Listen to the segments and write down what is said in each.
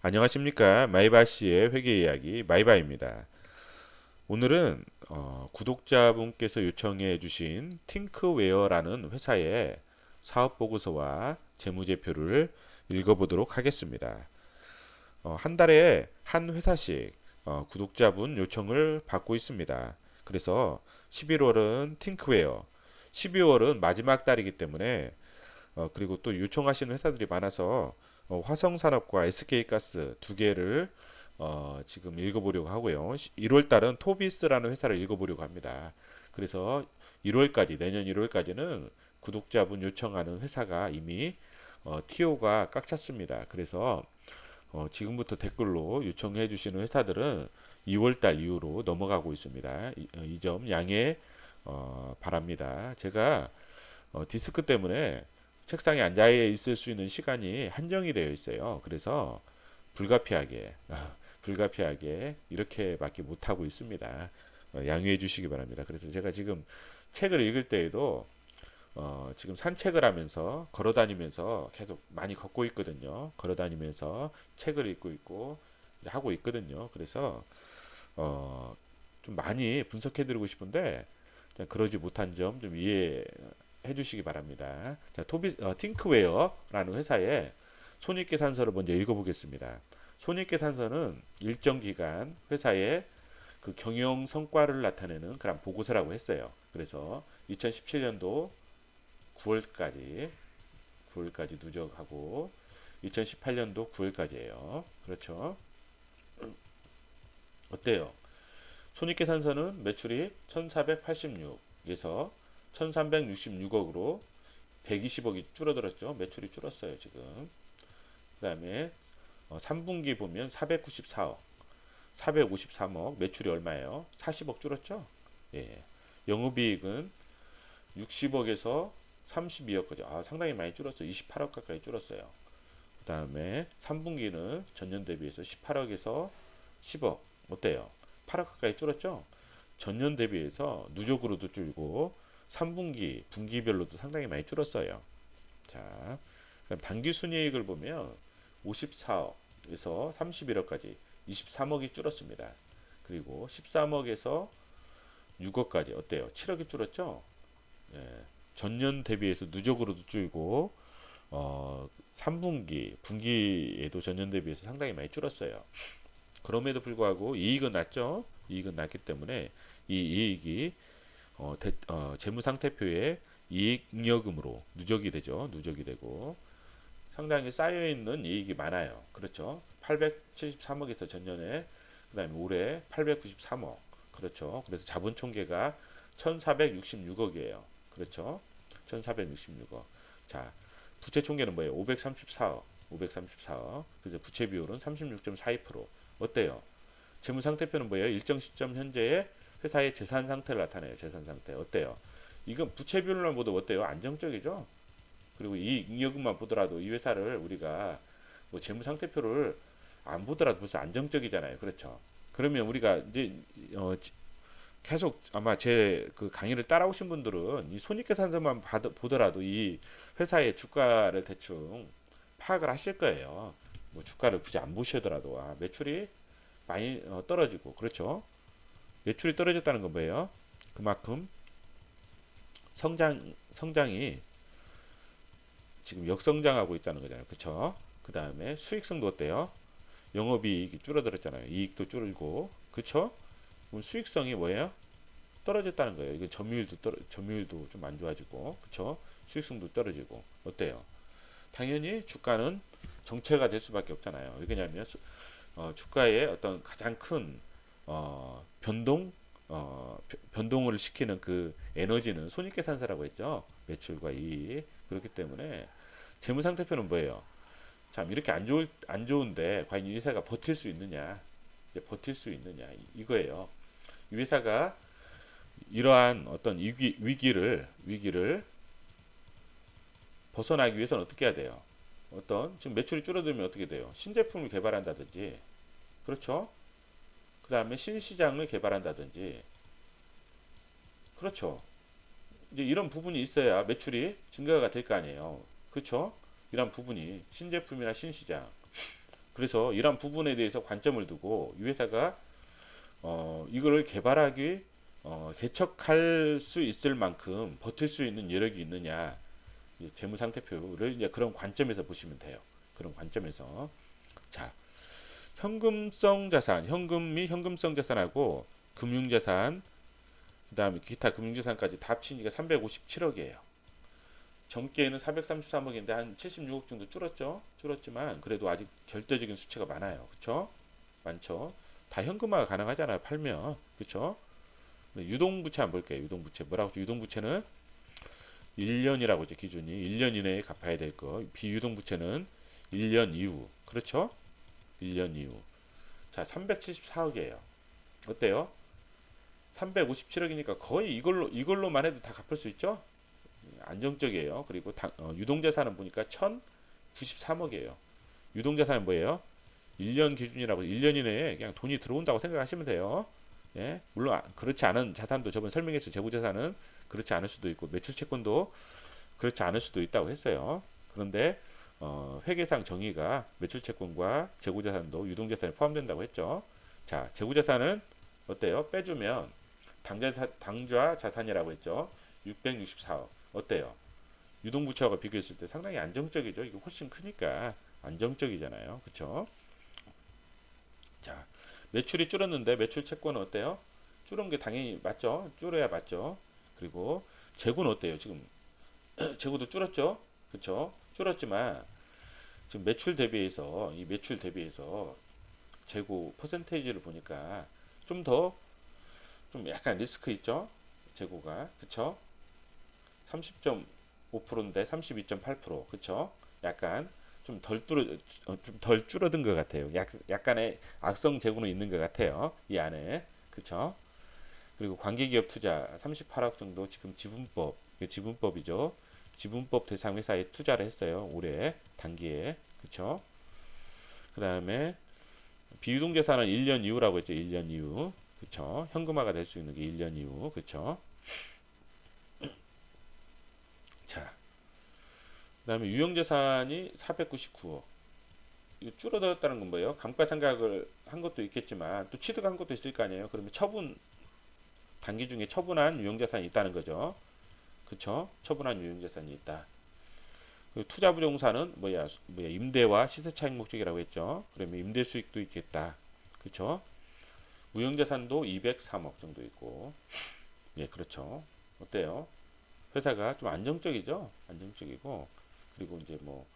안녕하십니까. 마이바씨의 회계 이야기 마이바입니다. 오늘은 구독자분께서 요청해 주신 팅크웨어라는 회사의 사업 보고서와 재무제표를 읽어보도록 하겠습니다. 한 달에 한 회사씩 구독자분 요청을 받고 있습니다. 그래서 11월은 팅크웨어, 12월은 마지막 달이기 때문에 그리고 또 요청하시는 회사들이 많아서 화성산업과 SK가스 두 개를 지금 읽어보려고 하고요. 1월 달은 토비스라는 회사를 읽어보려고 합니다. 그래서 1월까지 내년 1월까지는 구독자분 요청하는 회사가 이미 TO가 꽉 찼습니다. 그래서 지금부터 댓글로 요청해 주시는 회사들은 2월 달 이후로 넘어가고 있습니다. 이 점 양해 바랍니다. 제가 디스크 때문에 책상에 앉아 있을 수 있는 시간이 한정이 되어 있어요. 그래서 불가피하게 불가피하게 이렇게밖에 못 하고 있습니다. 양해해 주시기 바랍니다. 그래서 제가 지금 책을 읽을 때에도 지금 산책을 하면서 걸어 다니면서 계속 많이 걷고 있거든요. 걸어 다니면서 책을 읽고 있고 하고 있거든요. 그래서 어, 좀 많이 분석해 드리고 싶은데 그러지 못한 점 좀 이해해 주시기 바랍니다. 자, 팅크웨어라는 회사의 손익계산서를 먼저 읽어보겠습니다. 손익계산서는 일정 기간 회사의 그 경영 성과를 나타내는 그런 보고서라고 했어요. 그래서 2017년도 9월까지 누적하고 2018년도 9월까지예요. 그렇죠? 어때요? 손익계산서는 매출이 1486에서 1366억으로 120억이 줄어들었죠. 매출이 줄었어요, 지금. 그다음에 3분기 보면 494억, 453억, 매출이 얼마예요? 40억 줄었죠? 예. 영업이익은 60억에서 32억까지. 상당히 많이 줄었어요. 28억 가까이 줄었어요. 그다음에 3분기는 전년 대비해서 18억에서 10억. 어때요? 8억 가까이 줄었죠? 전년 대비해서 누적으로도 줄고 3분기, 분기별로도 상당히 많이 줄었어요. 자, 그럼 당기 순이익을 보면 54억에서 31억까지 23억이 줄었습니다. 그리고 13억에서 6억까지 어때요? 7억이 줄었죠? 예, 전년 대비해서 누적으로도 줄고 3분기, 분기에도 전년 대비해서 상당히 많이 줄었어요. 그럼에도 불구하고 이익은 낮죠? 이익은 낮기 때문에 이 이익이 재무상태표에 이익잉여금으로 누적이 되죠. 누적이 되고 상당히 쌓여 있는 이익이 많아요. 그렇죠? 873억에서 전년에 그다음에 올해 893억. 그렇죠? 그래서 자본 총계가 1,466억이에요. 그렇죠? 1,466억. 자, 부채 총계는 뭐예요? 534억. 534억. 그래서 부채 비율은 36.42%. 어때요? 재무 상태표는 뭐예요? 일정 시점 현재의 회사의 재산 상태를 나타내요. 재산 상태. 어때요? 이건 부채 비율만 보도 어때요? 안정적이죠? 그리고 이 잉여금만 보더라도 이 회사를 우리가 뭐 재무 상태표를 안 보더라도 벌써 안정적이잖아요. 그렇죠? 그러면 우리가 이제 계속 아마 제 그 강의를 따라오신 분들은 이 손익계산서만 보더라도 이 회사의 주가를 대충 파악을 하실 거예요. 뭐 주가를 굳이 안 보시더라도 매출이 많이 떨어지고 그렇죠. 매출이 떨어졌다는 건 뭐예요? 그만큼 성장이 지금 역성장하고 있다는 거잖아요. 그렇죠? 그 다음에 수익성도 어때요? 영업이익이 줄어들었잖아요. 이익도 줄고 그렇죠? 그럼 수익성이 뭐예요? 떨어졌다는 거예요. 이게 점유율도 좀 안 좋아지고 그렇죠? 수익성도 떨어지고 어때요? 당연히 주가는 정체가 될 수밖에 없잖아요. 왜냐하면 주가의 어떤 가장 큰 변동 변동을 시키는 그 에너지는 손익계산서라고 했죠. 매출과 이익. 그렇기 때문에 재무상태표는 뭐예요? 참 이렇게 안 좋은데 과연 이 회사가 버틸 수 있느냐? 버틸 수 있느냐? 이거예요. 이 회사가 이러한 어떤 위기를 벗어나기 위해서는 어떻게 해야 돼요? 어떤 지금 매출이 줄어들면 어떻게 돼요? 신제품을 개발한다든지 그렇죠? 그 다음에 신시장을 개발한다든지 그렇죠. 이제 이런 부분이 있어야 매출이 증가가 될 거 아니에요. 그렇죠? 이런 부분이 신제품이나 신시장 그래서 이런 부분에 대해서 관점을 두고 이 회사가 이거를 개발하기 개척할 수 있을 만큼 버틸 수 있는 여력이 있느냐 재무 상태표를 이제 그런 관점에서 보시면 돼요. 그런 관점에서 자 현금성 자산, 현금 및 현금성 자산하고 금융자산, 그다음에 기타 금융자산까지 다 합치니까 357억이에요. 전기에는 433억인데 한 76억 정도 줄었죠. 줄었지만 그래도 아직 절대적인 수치가 많아요. 그렇죠? 많죠. 다 현금화가 가능하잖아요. 팔면. 그렇죠? 유동부채 한번 볼게요. 유동부채. 뭐라고 했죠? 유동부채는 1년이라고 이제 기준이 1년 이내에 갚아야 될 거. 비유동부채는 1년 이후. 그렇죠? 1년 이후. 자, 374억이에요. 어때요? 357억이니까 거의 이걸로만 해도 다 갚을 수 있죠? 안정적이에요. 그리고 유동자산은 보니까 1093억이에요. 유동자산은 뭐예요? 1년 기준이라고 1년 이내에 그냥 돈이 들어온다고 생각하시면 돼요. 예? 물론 그렇지 않은 자산도 저번 설명했어요. 재고자산은 그렇지 않을 수도 있고 매출채권도 그렇지 않을 수도 있다고 했어요. 그런데 회계상 정의가 매출채권과 재고자산도 유동자산에 포함된다고 했죠. 자, 재고자산은 어때요? 빼주면 당좌 자산이라고 했죠. 664억. 어때요? 유동부채하고 비교했을 때 상당히 안정적이죠. 이거 훨씬 크니까 안정적이잖아요. 그쵸? 자, 매출이 줄었는데 매출 채권은 어때요? 줄은 게 당연히 맞죠? 줄어야 맞죠? 그리고 재고는 어때요? 지금 재고도 줄었죠? 그쵸? 줄었지만 지금 매출 대비해서 재고 퍼센테이지를 보니까 좀 더 좀 약간 리스크 있죠? 재고가 그쵸? 30.5%인데 32.8% 그쵸? 약간 좀 덜 줄어든 것 같아요. 약간의 악성 재고는 있는 것 같아요. 이 안에 그쵸? 그리고 관계기업 투자 38억 정도 지금 지분법이죠. 지분법 대상 회사에 투자를 했어요. 올해 단기에 그쵸? 그 다음에 비유동자산은 1년 이후라고 했죠. 1년 이후 그쵸? 현금화가 될 수 있는 게 1년 이후 그쵸? 자, 그다음에 유형자산이 499억. 이거 줄어들었다는 건 뭐예요? 감가상각을 한 것도 있겠지만 또 취득한 것도 있을 거 아니에요. 그러면 단기 중에 처분한 유형자산이 있다는 거죠. 그쵸? 처분한 유형자산이 있다. 투자부동산은 임대와 시세차익 목적이라고 했죠. 그러면 임대 수익도 있겠다. 그쵸? 무형자산도 203억 정도 있고. 예, 그렇죠. 어때요? 회사가 좀 안정적이죠? 안정적이고. 그리고 이제 뭐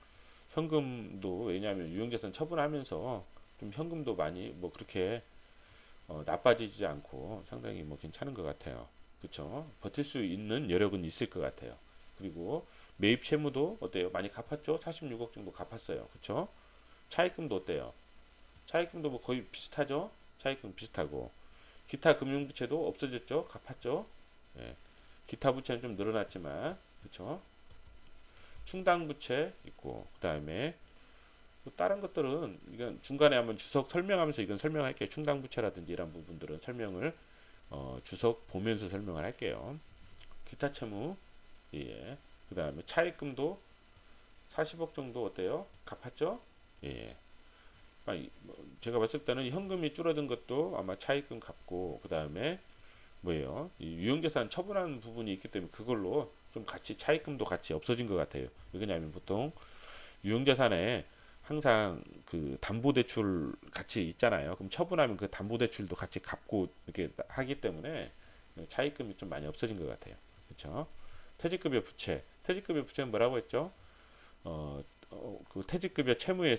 현금도 왜냐하면 유형자산 처분하면서 좀 현금도 많이 뭐 그렇게 나빠지지 않고 상당히 뭐 괜찮은 것 같아요. 그쵸? 버틸 수 있는 여력은 있을 것 같아요. 그리고 매입 채무도 어때요? 많이 갚았죠? 46억 정도 갚았어요. 그쵸? 차입금도 어때요? 차입금도 뭐 거의 비슷하죠? 차입금 비슷하고 기타 금융부채도 없어졌죠? 갚았죠? 예. 기타 부채는 좀 늘어났지만 그쵸? 충당부채 있고 그 다음에 또 다른 것들은 이건 중간에 한번 주석 설명하면서 이건 설명할게요. 충당부채라든지 이런 부분들은 설명을 주석 보면서 설명을 할게요. 기타 채무 예. 그 다음에 차입금도 40억 정도 어때요? 갚았죠? 예. 제가 봤을 때는 현금이 줄어든 것도 아마 차입금 갚고 그 다음에 뭐예요? 이 유형자산 처분하는 부분이 있기 때문에 그걸로 좀 같이 차입금도 같이 없어진 것 같아요. 왜냐하면 보통 유형자산에 항상 그 담보대출 같이 있잖아요. 그럼 처분하면 그 담보대출도 같이 갚고 이렇게 하기 때문에 차입금이 좀 많이 없어진 것 같아요. 그렇죠? 퇴직급여 부채. 퇴직급여 부채는 뭐라고 했죠? 그 퇴직급여 채무의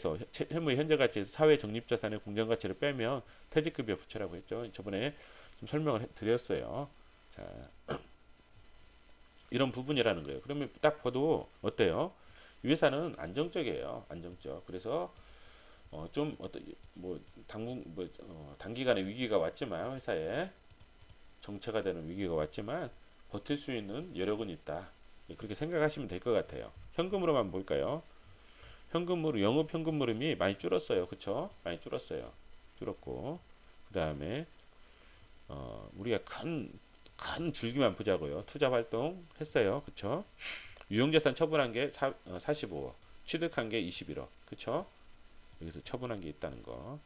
현재 가치에서 사회 적립자산의 공정가치를 빼면 퇴직급여 부채라고 했죠. 저번에 좀 설명을 드렸어요. 자, 이런 부분이라는 거예요. 그러면 딱 봐도 어때요? 이 회사는 안정적이에요. 안정적. 그래서 좀 어떤 뭐 단기간에 위기가 왔지만 회사에 정체가 되는 위기가 왔지만 버틸 수 있는 여력은 있다. 그렇게 생각하시면 될 것 같아요. 현금으로만 볼까요? 영업 현금 흐름이 많이 줄었어요. 그쵸? 많이 줄었어요. 줄었고 그 다음에 우리가 큰 줄기만 보자고요. 투자 활동 했어요. 그쵸? 유형자산 처분한 게 45억, 취득한 게 21억. 그쵸? 여기서 처분한 게 있다는 거.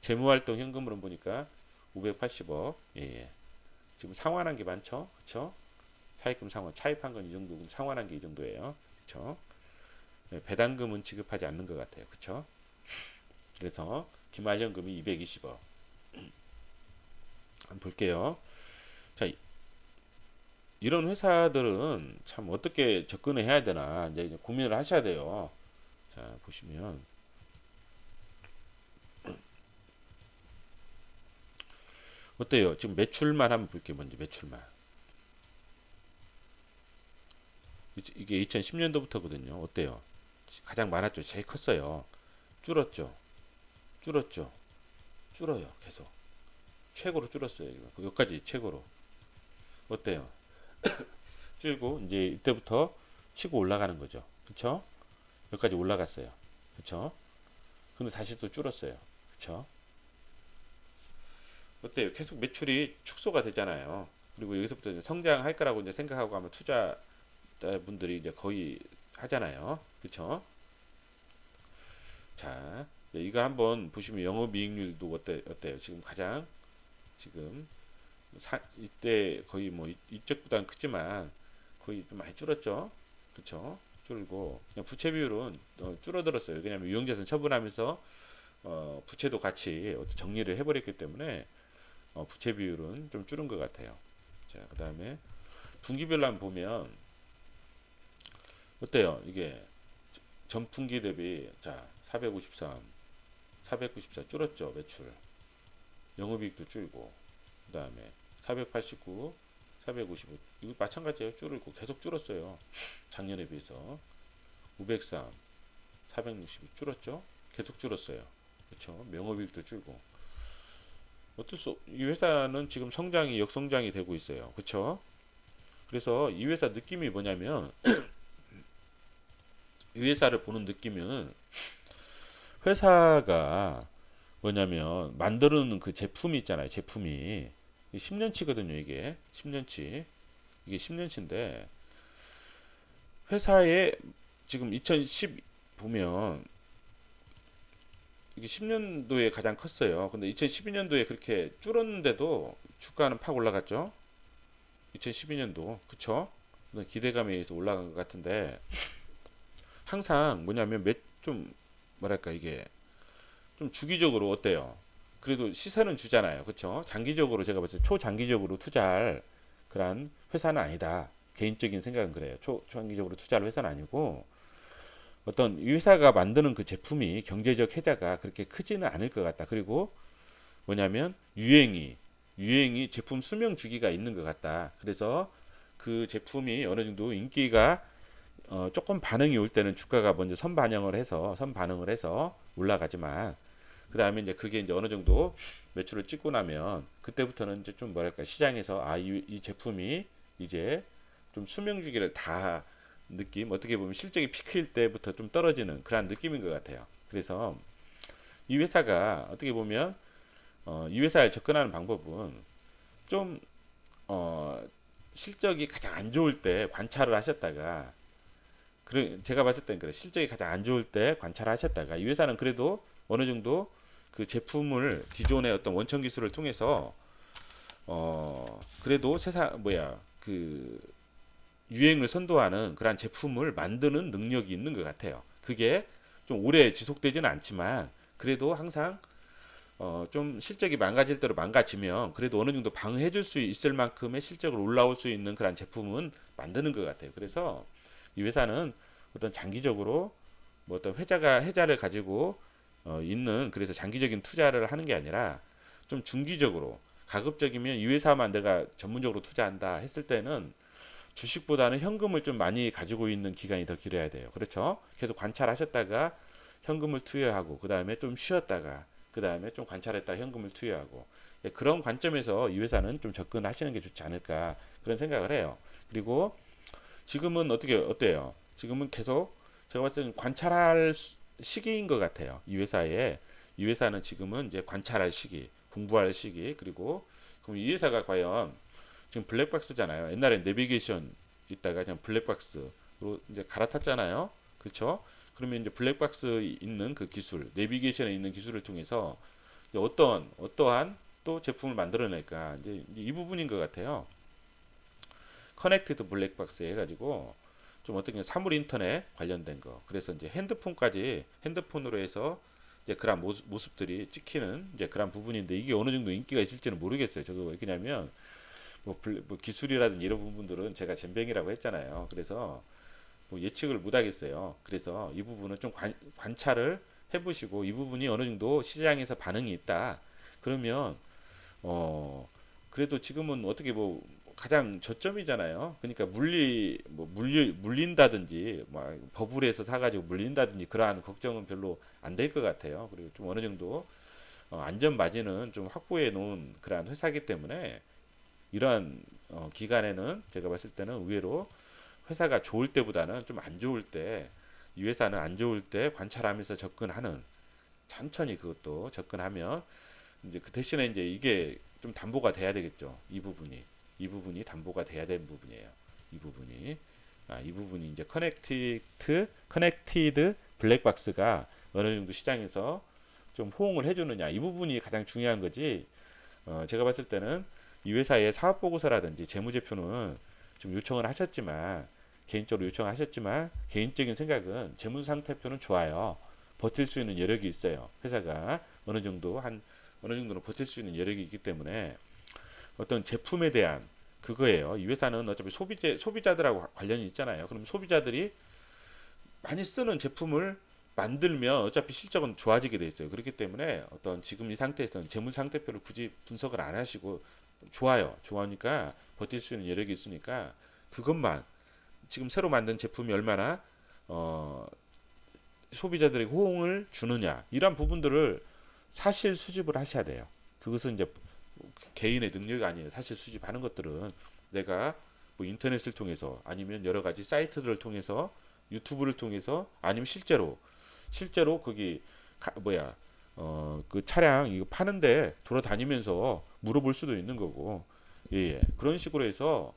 재무활동 현금으로 보니까 580억. 예, 예. 지금 상환한 게 많죠, 그렇죠? 차입금 상환, 차입한 건 이 정도고 상환한 게 이 정도예요, 그렇죠? 네, 배당금은 지급하지 않는 것 같아요, 그렇죠? 그래서 기말현금이 220억. 한번 볼게요. 자, 이런 회사들은 참 어떻게 접근을 해야 되나 이제 고민을 하셔야 돼요. 자, 보시면 어때요? 지금 매출만 한번 볼게요. 먼저 매출만. 이게 2010년도부터거든요. 어때요? 가장 많았죠. 제일 컸어요. 줄었죠. 줄었죠. 줄어요. 계속. 최고로 줄었어요. 이거. 여기까지 최고로. 어때요? 줄고 이제 이때부터 치고 올라가는 거죠. 그쵸? 여기까지 올라갔어요. 그쵸? 근데 다시 또 줄었어요. 그쵸? 어때요? 계속 매출이 축소가 되잖아요. 그리고 여기서부터 이제 성장할 거라고 이제 생각하고 하면 투자분들이 이제 거의 하잖아요. 그쵸? 자, 이거 한번 보시면 영업이익률도 어때요? 지금 가장 지금 이때 거의 뭐 이쪽보다는 크지만 거의 좀 많이 줄었죠. 그쵸? 줄고 그냥 부채 비율은 줄어들었어요. 왜냐하면 유형자산 처분하면서 부채도 같이 정리를 해버렸기 때문에 부채 비율은 좀 줄은 것 같아요. 자, 그 다음에 분기별로 한번 보면 어때요? 이게 전분기 대비 자 453, 494 줄었죠 매출. 영업이익도 줄고 그 다음에 489, 455 이거 마찬가지예요. 줄고 계속 줄었어요. 작년에 비해서 503, 460 줄었죠. 계속 줄었어요. 그렇죠. 명업이익도 줄고 이 회사는 지금 성장이 역성장이 되고 있어요. 그렇죠. 그래서 이 회사 느낌이 뭐냐면 이 회사를 보는 느낌은 회사가 뭐냐면 만드는 그 제품이 있잖아요. 제품이 10년치거든요. 이게 10년치. 이게 10년치인데 회사에 지금 2010 보면 이게 10년도에 가장 컸어요. 근데 2012년도에 그렇게 줄었는데도 주가는 팍 올라갔죠. 2012년도 그쵸? 기대감에 의해서 올라간 것 같은데 항상 뭐냐면 좀 뭐랄까 이게 좀 주기적으로 어때요? 그래도 시세는 주잖아요. 그쵸? 장기적으로 제가 봤을 때 초장기적으로 투자할 그런 회사는 아니다. 개인적인 생각은 그래요. 초장기적으로 투자할 회사는 아니고 어떤 이 회사가 만드는 그 제품이 경제적 혜자가 그렇게 크지는 않을 것 같다. 그리고 뭐냐면 유행이 제품 수명 주기가 있는 것 같다. 그래서 그 제품이 어느 정도 인기가 조금 반응이 올 때는 주가가 먼저 선반응을 해서 올라가지만 그 다음에 이제 그게 이제 어느 정도 매출을 찍고 나면 그때부터는 이제 좀 뭐랄까 시장에서 이 제품이 이제 좀 수명 주기를 다 느낌 어떻게 보면 실적이 피크일 때부터 좀 떨어지는 그런 느낌인 것 같아요. 그래서 이 회사가 어떻게 보면 이 회사에 접근하는 방법은 좀 어, 실적이 가장 안 좋을 때 관찰을 하셨다가 제가 봤을 땐 그래 실적이 가장 안 좋을 때 관찰을 하셨다가 이 회사는 그래도 어느 정도 그 제품을 기존의 어떤 원천 기술을 통해서 그래도 세상 뭐야 그 유행을 선도하는 그러한 제품을 만드는 능력이 있는 것 같아요. 그게 좀 오래 지속되지는 않지만 그래도 항상 좀 실적이 망가질 대로 망가지면 그래도 어느 정도 방어해 줄 수 있을 만큼의 실적을 올라올 수 있는 그런 제품은 만드는 것 같아요. 그래서 이 회사는 어떤 장기적으로 뭐 어떤 회자를 가지고 있는 그래서 장기적인 투자를 하는 게 아니라 좀 중기적으로 가급적이면 이 회사만 내가 전문적으로 투자한다 했을 때는 주식보다는 현금을 좀 많이 가지고 있는 기간이 더 길어야 돼요. 그렇죠? 계속 관찰하셨다가 현금을 투여하고 그 다음에 좀 쉬었다가 그 다음에 좀 관찰했다 현금을 투여하고 그런 관점에서 이 회사는 좀 접근하시는 게 좋지 않을까 그런 생각을 해요. 그리고 지금은 어때요? 지금은 계속 제가 봤을 때는 관찰할 시기인 것 같아요. 이 회사는 지금은 이제 관찰할 시기, 공부할 시기 그리고 그럼 이 회사가 과연 지금 블랙박스잖아요. 옛날에 내비게이션 있다가 그냥 블랙박스로 이제 갈아탔잖아요. 그렇죠? 그러면 이제 블랙박스 있는 그 기술, 내비게이션에 있는 기술을 통해서 이제 어떠한 또 제품을 만들어낼까 이제 이 부분인 것 같아요. 커넥티드 블랙박스 해가지고 좀 어떻게 사물 인터넷 관련된 거. 그래서 이제 핸드폰까지 핸드폰으로 해서 이제 그런 모습들이 찍히는 이제 그런 부분인데 이게 어느 정도 인기가 있을지는 모르겠어요. 저도 왜 그러냐면 뭐 기술이라든지 이런 부분들은 제가 젬병이라고 했잖아요. 그래서 뭐 예측을 못 하겠어요. 그래서 이 부분은 좀 관찰을 해보시고 이 부분이 어느 정도 시장에서 반응이 있다. 그러면 어 그래도 지금은 어떻게 뭐 가장 저점이잖아요. 그러니까 물린다든지 뭐 버블에서 사가지고 물린다든지 그러한 걱정은 별로 안 될 것 같아요. 그리고 좀 어느 정도 안전 마진은 좀 확보해 놓은 그러한 회사이기 때문에 이러한 기간에는 제가 봤을 때는 의외로 회사가 좋을 때보다는 좀 안 좋을 때, 이 회사는 안 좋을 때 관찰하면서 접근하는, 천천히 그것도 접근하면 이제 그 대신에 이제 이게 좀 담보가 돼야 되겠죠. 이 부분이 담보가 돼야 되는 부분이에요. 이 부분이 이 부분이 이제 커넥티드 블랙박스가 어느 정도 시장에서 좀 호응을 해주느냐 이 부분이 가장 중요한 거지. 제가 봤을 때는 이 회사의 사업 보고서라든지 재무제표는 좀 요청을 하셨지만 개인적으로 요청을 하셨지만 개인적인 생각은 재무상태표는 좋아요. 버틸 수 있는 여력이 있어요. 회사가 어느 정도는 버틸 수 있는 여력이 있기 때문에 어떤 제품에 대한 그거예요. 이 회사는 어차피 소비자들하고 관련이 있잖아요. 그럼 소비자들이 많이 쓰는 제품을 만들면 어차피 실적은 좋아지게 돼 있어요. 그렇기 때문에 어떤 지금 이 상태에서는 재무 상태표를 굳이 분석을 안 하시고 좋아요. 좋아하니까 버틸 수 있는 여력이 있으니까 그것만 지금 새로 만든 제품이 얼마나 어, 소비자들에게 호응을 주느냐 이런 부분들을 사실 수집을 하셔야 돼요. 그것은 이제 개인의 능력이 아니에요. 사실 수집하는 것들은 내가 뭐 인터넷을 통해서 아니면 여러 가지 사이트들을 통해서 유튜브를 통해서 아니면 실제로 거기 뭐야 그 차량 이거 파는데 돌아다니면서 물어볼 수도 있는 거고 예, 예. 그런 식으로 해서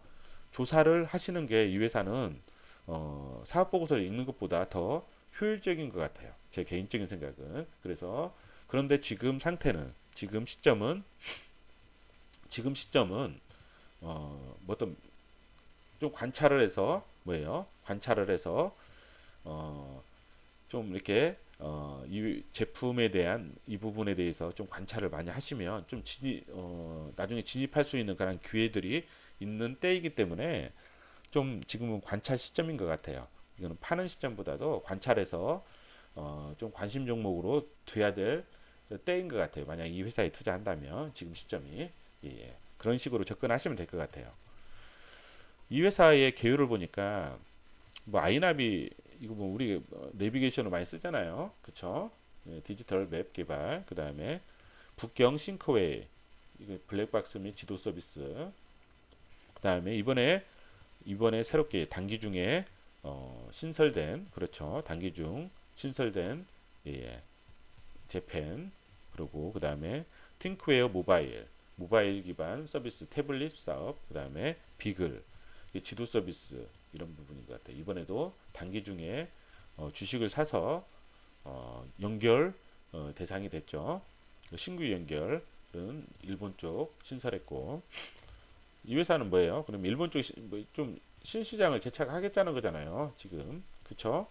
조사를 하시는 게 이 회사는 사업 보고서를 읽는 것보다 더 효율적인 것 같아요. 제 개인적인 생각은. 그래서 그런데 지금 시점은 뭐 어떤 좀 관찰을 해서 뭐예요? 관찰을 해서 어, 좀 이렇게 이 제품에 대한 이 부분에 대해서 좀 관찰을 많이 하시면 좀 나중에 진입할 수 있는 그런 기회들이 있는 때이기 때문에 좀 지금은 관찰 시점인 것 같아요. 이거는 파는 시점보다도 관찰해서 좀 관심 종목으로 둬야 될 때인 것 같아요. 만약 이 회사에 투자한다면 지금 시점이 예, 예. 그런 식으로 접근하시면 될 것 같아요. 이 회사의 개요를 보니까 뭐 아이나비 이거 뭐 우리 내비게이션을 많이 쓰잖아요. 그쵸? 예, 디지털 맵 개발 그 다음에 북경 싱크웨이 이거 블랙박스 및 지도 서비스 그 다음에 이번에 새롭게 단기 중에 신설된 그렇죠. 단기 중 신설된 예, 재팬 그리고 그 다음에 팅크웨어 모바일 기반 서비스 태블릿 사업 그 다음에 비글 지도 서비스 이런 부분인 것 같아요. 이번에도 단기 중에 주식을 사서 연결 대상이 됐죠. 신규 연결은 일본 쪽 신설했고 이 회사는 뭐예요? 그럼 일본 쪽 좀 신시장을 개척하겠다는 거잖아요. 지금 그쵸?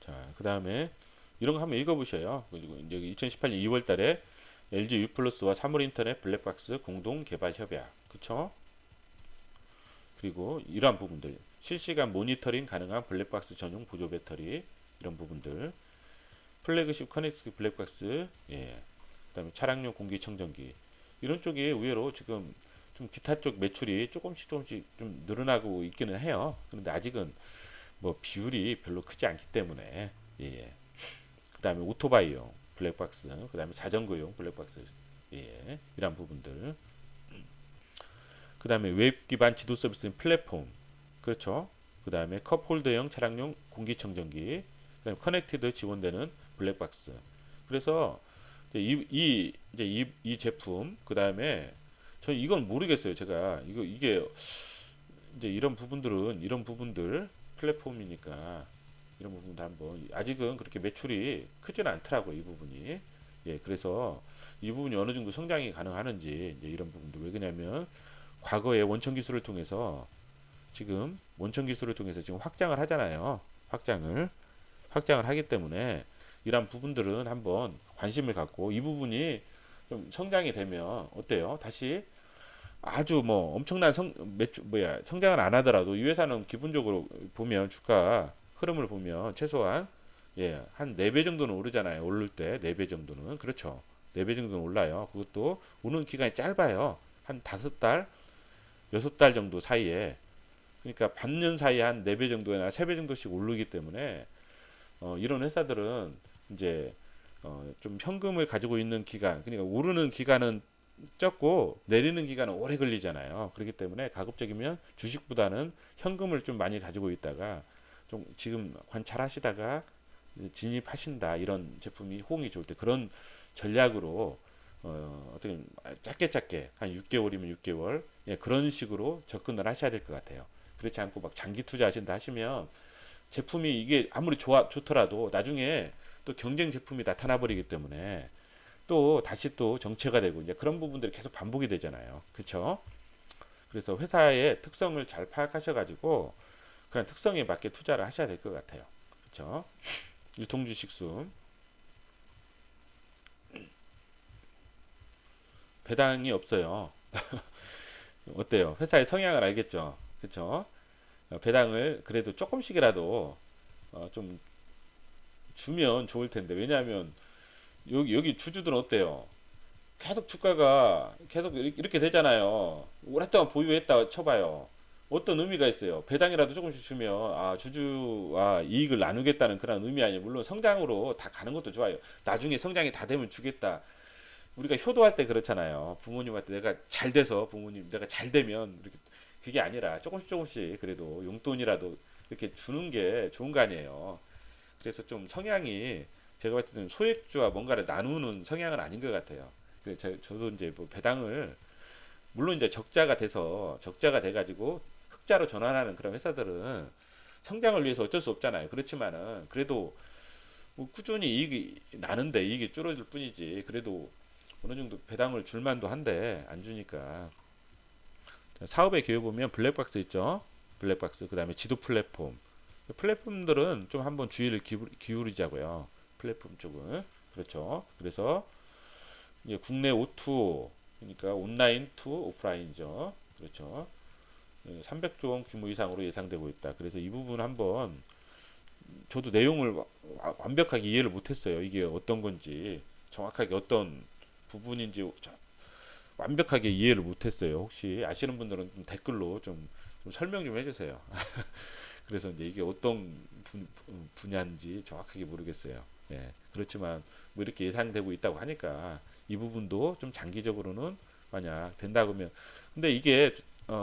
자, 그 다음에 이런 거 한번 읽어보셔요. 그리고 여기 2018년 2월 달에 LG U 플러스와 사물인터넷 블랙박스 공동 개발 협약. 그쵸? 그리고 이러한 부분들. 실시간 모니터링 가능한 블랙박스 전용 보조 배터리. 이런 부분들. 플래그십 커넥트 블랙박스. 예. 그다음에 차량용 공기청정기. 이런 쪽이 의외로 지금 좀 기타 쪽 매출이 조금씩 좀 늘어나고 있기는 해요. 그런데 아직은 뭐 비율이 별로 크지 않기 때문에 예. 그다음에 오토바이용 블랙박스, 그다음에 자전거용 블랙박스 예. 이런 부분들. 그다음에 웹 기반 지도 서비스인 플랫폼. 그렇죠? 그다음에 컵홀더형 차량용 공기청정기. 그다음에 커넥티드 지원되는 블랙박스. 그래서 이제 이 제품 그다음에 저 이건 모르겠어요. 제가 이게 이제 이런 부분들 플랫폼이니까 이런 부분도 한번 아직은 그렇게 매출이 크지는 않더라고요, 이 부분이. 예, 그래서 이 부분이 어느 정도 성장이 가능하는지 이제 이런 부분도 왜 그러냐면 과거에 원천 기술을 통해서 지금 원천 기술을 통해서 지금 확장을 하잖아요. 확장을 하기 때문에 이런 부분들은 한번 관심을 갖고 이 부분이 좀 성장이 되면 어때요? 다시 아주 뭐 엄청난 성장을 안 하더라도 이 회사는 기본적으로 보면 주가 흐름을 보면 최소한 한 4배 정도는 오르잖아요. 오를 때 4배 정도는 그렇죠. 4배 정도는 올라요. 그것도 오는 기간이 짧아요. 한 5달, 6달 정도 사이에 그러니까 반년 사이에 한 4배 정도나 3배 정도씩 오르기 때문에 이런 회사들은 이제 좀 현금을 가지고 있는 기간, 그러니까 오르는 기간은 적고 내리는 기간은 오래 걸리잖아요. 그렇기 때문에 가급적이면 주식보다는 현금을 좀 많이 가지고 있다가 좀 지금 관찰하시다가 진입하신다 이런 제품이 호응이 좋을 때 그런 전략으로 어떻게 짧게 짧게 한 6개월이면 6개월 그런 식으로 접근을 하셔야 될 것 같아요. 그렇지 않고 막 장기 투자하신다 하시면 제품이 이게 아무리 좋더라도 나중에 또 경쟁 제품이 나타나 버리기 때문에 또 다시 또 정체가 되고 이제 그런 부분들이 계속 반복이 되잖아요. 그렇죠? 그래서 회사의 특성을 잘 파악하셔가지고 그런 특성에 맞게 투자를 하셔야 될 것 같아요. 그렇죠? 유통주식수 배당이 없어요. 어때요? 회사의 성향을 알겠죠? 그렇죠? 배당을 그래도 조금씩이라도 좀 주면 좋을 텐데 왜냐하면 여기 주주들은 어때요? 계속 주가가 계속 이렇게 되잖아요. 오랫동안 보유했다 쳐봐요. 어떤 의미가 있어요? 배당이라도 조금씩 주면 주주와 이익을 나누겠다는 그런 의미 아니에요. 물론 성장으로 다 가는 것도 좋아요. 나중에 성장이 다 되면 주겠다. 우리가 효도할 때 그렇잖아요. 부모님한테 내가 잘 돼서 부모님 내가 잘 되면 이렇게 그게 아니라 조금씩 조금씩 그래도 용돈이라도 이렇게 주는 게 좋은 거 아니에요. 그래서 좀 성향이 제가 봤을 때는 소액주와 뭔가를 나누는 성향은 아닌 것 같아요. 저도 이제 뭐 배당을 물론 이제 적자가 돼가지고 흑자로 전환하는 그런 회사들은 성장을 위해서 어쩔 수 없잖아요. 그렇지만은 그래도 뭐 꾸준히 이익이 나는데 이익이 줄어들 뿐이지 그래도 어느 정도 배당을 줄 만도 한데 안 주니까 사업의 기회 보면 블랙박스 있죠. 블랙박스 그다음에 지도 플랫폼들은 좀 한번 주의를 기울이자고요. 플랫폼 쪽은 그렇죠. 그래서 이제 국내 O2O 그러니까 온라인 투 오프라인이죠. 그렇죠. 300조 원 규모 이상으로 예상되고 있다. 그래서 이 부분 한번 저도 내용을 완벽하게 이해를 못했어요. 이게 어떤 건지 정확하게 어떤 부분인지 완벽하게 이해를 못했어요. 혹시 아시는 분들은 좀 댓글로 좀 설명 좀 해주세요. 그래서 이제 이게 어떤 분야인지 정확하게 모르겠어요. 예, 그렇지만 뭐 이렇게 예상되고 있다고 하니까 이 부분도 좀 장기적으로는 만약 된다 그러면 근데 이게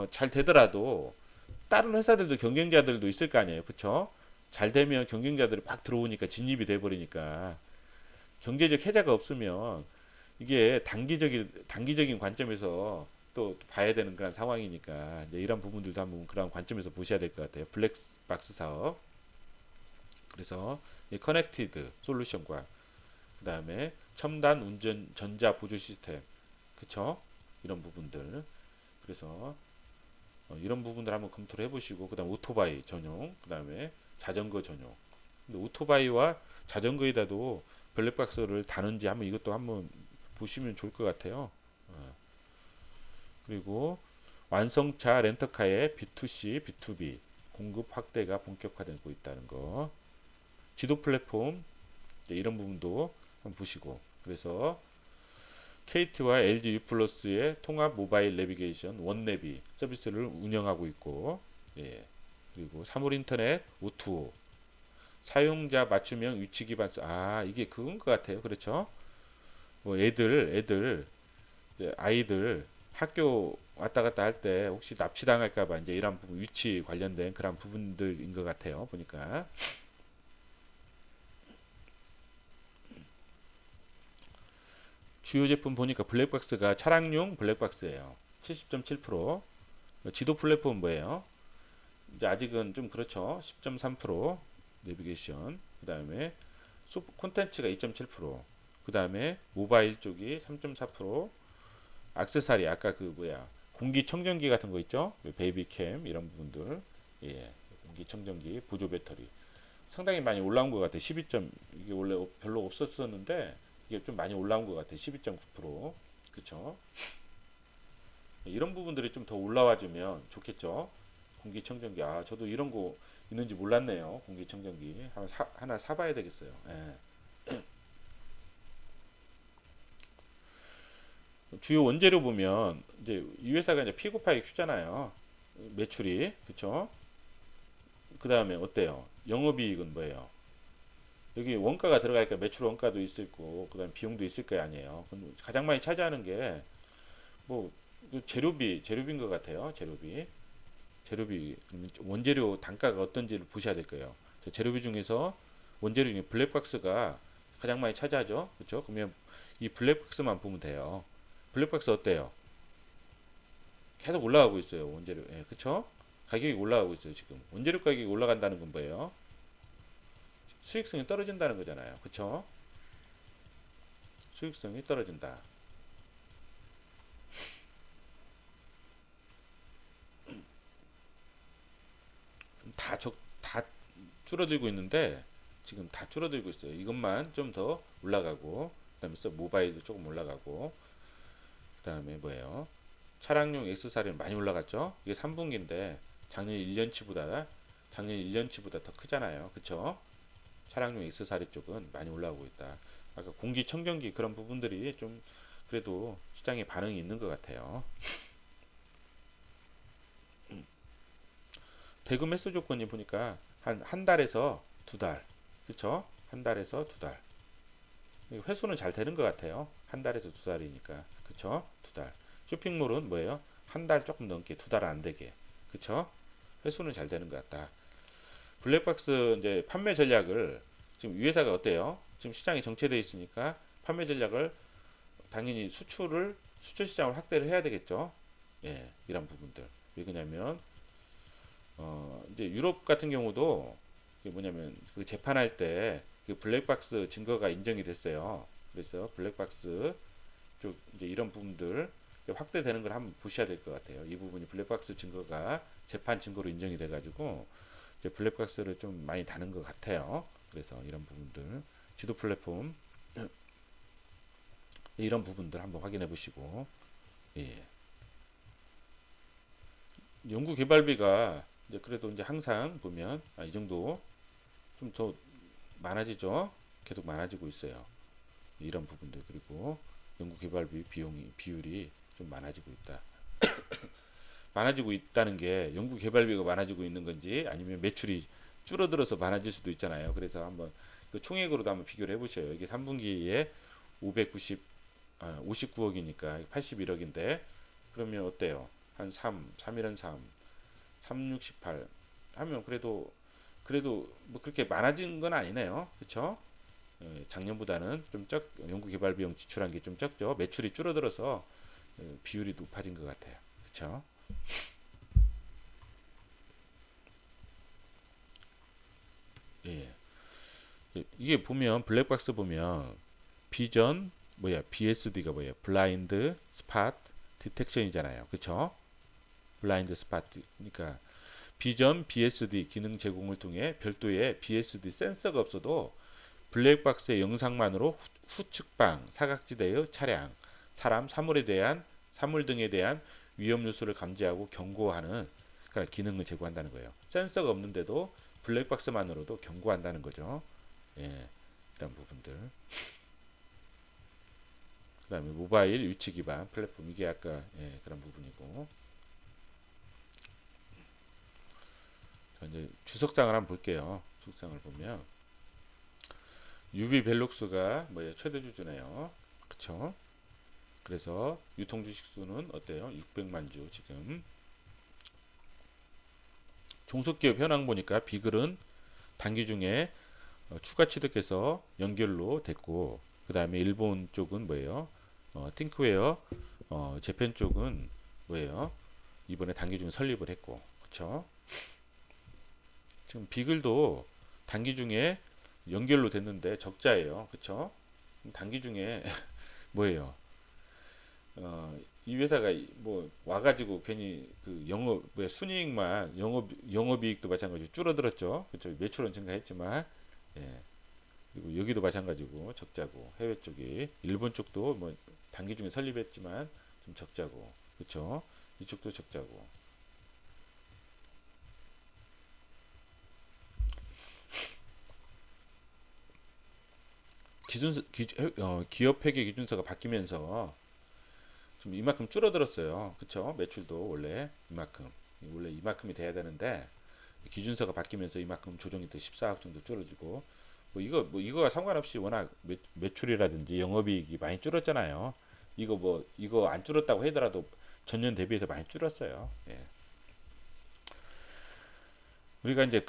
잘 되더라도 다른 회사들도 경쟁자들도 있을 거 아니에요. 그쵸? 잘 되면 경쟁자들이 막 들어오니까 진입이 돼 버리니까 경제적 혜자가 없으면 이게 단기적인 관점에서 또 봐야 되는 그런 상황이니까 이제 이런 부분들도 한번 그런 관점에서 보셔야 될 것 같아요. 블랙박스 사업. 그래서 이 커넥티드 솔루션과 그다음에 첨단 운전 전자 보조 시스템. 그쵸? 이런 부분들. 그래서 이런 부분들 한번 검토를 해보시고 그다음 오토바이 전용, 그다음에 자전거 전용. 근데 오토바이와 자전거에다도 블랙박스를 다는지 한번 이것도 한번 보시면 좋을 것 같아요. 그리고 완성차 렌터카의 B2C, B2B 공급 확대가 본격화되고 있다는 거. 지도 플랫폼 이런 부분도 한번 보시고 그래서 KT와 LG U+의 통합 모바일 내비게이션 원내비 서비스를 운영하고 있고 그리고 사물인터넷 O2O 사용자 맞춤형 위치 기반 이게 그건 것 같아요. 그렇죠? 뭐 애들 아이들 학교 왔다 갔다 할 때 혹시 납치당할까봐 이제 이런 부분 위치 관련된 그런 부분들인 것 같아요. 보니까 주요 제품 보니까 블랙박스가 차량용 블랙박스예요. 70.7%. 지도 플랫폼 뭐예요? 이제 아직은 좀 그렇죠. 10.3% 내비게이션. 그다음에 콘텐츠가 2.7%. 그다음에 모바일 쪽이 3.4%. 액세서리 아까 그 뭐야? 공기청정기 같은 거 있죠? 베이비캠 이런 부분들. 예. 공기청정기, 보조 배터리. 상당히 많이 올라온 것 같아요. 12점 이게 원래 별로 없었었는데 이게 좀 많이 올라온 것 같아요. 12.9%. 그쵸? 이런 부분들이 좀 더 올라와 주면 좋겠죠. 공기청정기. 아, 저도 이런 거 있는지 몰랐네요. 공기청정기. 하나 사봐야 되겠어요. 예. 주요 원재료 보면 이제 이 회사가 이제 피고파이 큐잖아요. 매출이. 그쵸? 그 다음에 어때요? 영업이익은 뭐예요? 여기 원가가 들어가니까 매출 원가도 있을 거고, 그 다음에 비용도 있을 거 아니에요. 그럼 가장 많이 차지하는 게, 뭐, 그 재료비인 것 같아요. 재료비. 그러면 원재료 단가가 어떤지를 보셔야 될 거예요. 재료비 중에서 원재료 중에 블랙박스가 가장 많이 차지하죠. 그렇죠? 그러면 이 블랙박스만 보면 돼요. 블랙박스 어때요? 계속 올라가고 있어요. 원재료. 예, 그렇죠? 가격이 올라가고 있어요, 지금. 원재료 가격이 올라간다는 건 뭐예요? 수익성이 떨어진다는 거잖아요. 그렇죠? 수익성이 떨어진다. 다 줄어들고 있는데 지금 다 줄어들고 있어요. 이것만 좀 더 올라가고 그다음에 모바일도 조금 올라가고 그다음에 뭐예요? 차량용 액세서리는 많이 올라갔죠? 이게 3분기인데 작년 1년치보다 더 크잖아요. 그쵸? 차량용 액세서리 쪽은 많이 올라오고 있다. 아까 공기청정기 그런 부분들이 좀 그래도 시장에 반응이 있는 것 같아요. 대금 횟수 조건이 보니까 한 달에서 두 달. 그쵸? 한 달에서 두 달. 회수는 잘 되는 것 같아요. 한 달에서 두 달이니까. 그쵸? 두 달. 쇼핑몰은 뭐예요? 한 달 조금 넘게 두 달 안 되게. 그쵸? 회수는 잘 되는 것 같다. 블랙박스 이제 판매 전략을 지금 이 회사가 어때요? 지금 시장이 정체되어 있으니까 판매 전략을 당연히 수출 시장을 확대를 해야 되겠죠. 예, 이런 부분들. 왜 그러냐면 이제 유럽 같은 경우도 그게 뭐냐면 그 재판할 때그 블랙박스 증거가 인정이 됐어요. 그래서 블랙박스 쪽 이제 이런 부분들 확대되는 걸 한번 보셔야 될 것 같아요. 이 부분이 블랙박스 증거가 재판 증거로 인정이 돼가지고 이제 블랙박스를 좀 많이 다는 것 같아요. 그래서 이런 부분들 지도 플랫폼 이런 부분들 한번 확인해 보시고 예. 연구 개발비가 이제 그래도 이제 항상 보면 이 정도 좀 더 많아지죠. 계속 많아지고 있어요. 이런 부분들 그리고 연구 개발비 비율이 좀 많아지고 있다. 많아지고 있다는 게 연구 개발비가 많아지고 있는 건지 아니면 매출이 줄어들어서 많아질 수도 있잖아요. 그래서 한번 그 총액으로도 한번 비교를 해보셔요. 이게 3분기에 590 59억이니까 81억인데 그러면 어때요? 한 3일은 368 하면 그래도 뭐 그렇게 많아진 건 아니네요. 그렇죠? 작년보다는 좀 연구 개발 비용 지출한 게 좀 적죠. 매출이 줄어들어서 비율이 높아진 것 같아요. 그렇죠? 예. 이게 보면 블랙박스 보면 비전 BSD가 뭐예요? 블라인드 스팟 디텍션이잖아요. 그렇죠? 블라인드 스팟 그러니까 비전 BSD 기능 제공을 통해 별도의 BSD 센서가 없어도 블랙박스의 영상만으로 후측방, 사각지대의 차량, 사물 등에 대한 위험 요소를 감지하고 경고하는 그러니까 기능을 제공한다는 거예요. 센서가 없는데도 블랙박스만으로도 경고한다는 거죠. 예, 이런 부분들. 그다음에 모바일 위치 기반 플랫폼 이게 아까 그런 부분이고. 자, 이제 주석장을 한번 볼게요. 주석장을 보면 UV 벨록스가 뭐예요? 최대 주주네요. 그쵸? 그래서 유통 주식 수는 어때요? 600만 주 지금. 종속기업 현황 보니까 비글은 단기 중에 추가 취득해서 연결로 됐고 그 다음에 일본 쪽은 뭐예요? 팅크웨어 재팬 쪽은 뭐예요? 이번에 단기 중에 설립을 했고 그쵸? 지금 비글도 단기 중에 연결로 됐는데 적자예요. 그쵸? 단기 중에 뭐예요? 이 회사가 뭐 와가지고 괜히 그 영업 왜 순이익만 영업이익도 마찬가지로 줄어들었죠. 그쵸? 매출은 증가했지만 예. 그리고 여기도 마찬가지고 적자고 해외 쪽이 일본 쪽도 뭐 단기 중에 설립했지만 좀 적자고 그쵸? 이쪽도 적자고 기업 회계 기준서가 바뀌면서 좀 이만큼 줄어들었어요. 그쵸? 매출도 원래 이만큼이 돼야 되는데 기준서가 바뀌면서 이만큼 조정이 또 14억 정도 줄어지고 뭐 이거와 상관없이 워낙 매출이라든지 영업이익이 많이 줄었잖아요. 이거 안 줄었다고 하더라도 전년 대비해서 많이 줄었어요. 예. 우리가 이제